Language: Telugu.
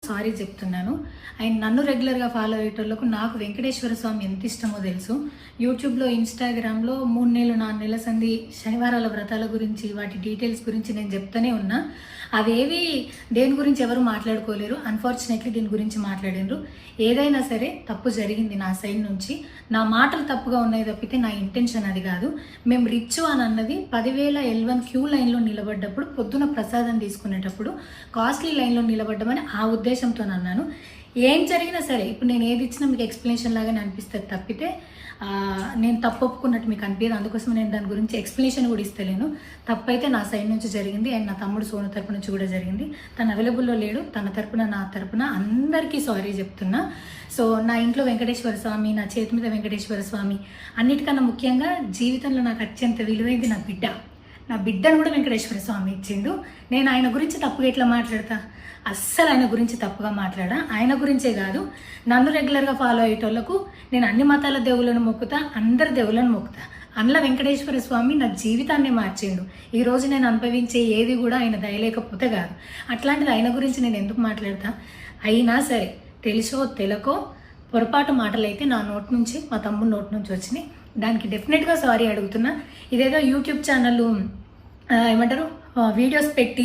సారీ చెప్తున్నాను. అండ్ నన్ను రెగ్యులర్గా ఫాలో అయ్యేటోళ్ళకు నాకు వెంకటేశ్వర స్వామి ఎంత ఇష్టమో తెలుసు. యూట్యూబ్లో, ఇన్స్టాగ్రామ్లో 3 నెలలు 4 నెలల సంది శనివారాల వ్రతాల గురించి, వాటి డీటెయిల్స్ గురించి నేను చెప్తూనే ఉన్నా. అవేవి దేని గురించి ఎవరు మాట్లాడుకోలేరు. అన్ఫార్చునేట్లీ దీని గురించి మాట్లాడినరు. ఏదైనా సరే తప్పు జరిగింది నా సైడ్ నుంచి. నా మాటలు తప్పుగా ఉన్నాయి తప్పితే నా ఇంటెన్షన్ అది కాదు. మేము రిచ్ అని అన్నది 10,000 L1 క్యూ లైన్లో నిలబడ్డప్పుడు, పొద్దున ప్రసాదం తీసుకునేటప్పుడు కాస్ట్లీ లైన్లో నిలబడ్డమని ఆ ఉద్దేశంతో అన్నాను. ఏం జరిగినా సరే ఇప్పుడు నేను ఏది ఇచ్చినా మీకు ఎక్స్ప్లెనేషన్ లాగానే అనిపిస్తుంది తప్పితే నేను తప్పు ఒప్పుకున్నట్టు మీకు అనిపించదు. అందుకోసం నేను దాని గురించి ఎక్స్ప్లెనేషన్ కూడా ఇస్తలేను. తప్పు అయితే నా సైడ్ నుంచి జరిగింది అండ్ నా తమ్ముడు సోను తరపు నుంచి కూడా జరిగింది. తను అవైలబుల్లో లేడు. తన తరపున, నా తరపున అందరికీ సారీ చెప్తున్నా. సో నా ఇంట్లో వెంకటేశ్వర స్వామి, నా చేతి మీద వెంకటేశ్వర స్వామి, అన్నిటికన్నా ముఖ్యంగా జీవితంలో నాకు అత్యంత విలువైంది నా బిడ్డ. నా బిడ్డను కూడా వెంకటేశ్వర స్వామి ఇచ్చిండు. నేను ఆయన గురించి తప్పుగా ఎట్లా మాట్లాడతా? అస్సలు ఆయన గురించి తప్పుగా మాట్లాడా. ఆయన గురించే కాదు, నన్ను రెగ్యులర్గా ఫాలో అయ్యేటోళ్లకు నేను అన్ని మతాల దేవులను మొక్కుతా, అందరి దేవులను మొక్కుతా. అందులో వెంకటేశ్వర స్వామి నా జీవితాన్ని మార్చిండు. ఈరోజు నేను అనుభవించే ఏది కూడా ఆయన దయలేకపోతే కాదు. అట్లాంటిది ఆయన గురించి నేను ఎందుకు మాట్లాడతా? అయినా సరే తెలుసో తెలకో పొరపాటు మాటలు అయితే నా నోటి నుంచి, మా తమ్ముడు నోటి నుంచి వచ్చినాయి. దానికి డెఫినెట్గా సారీ అడుగుతున్నా. ఇదేదో యూట్యూబ్ ఛానల్ ఏమంటారు వీడియోస్ పెట్టి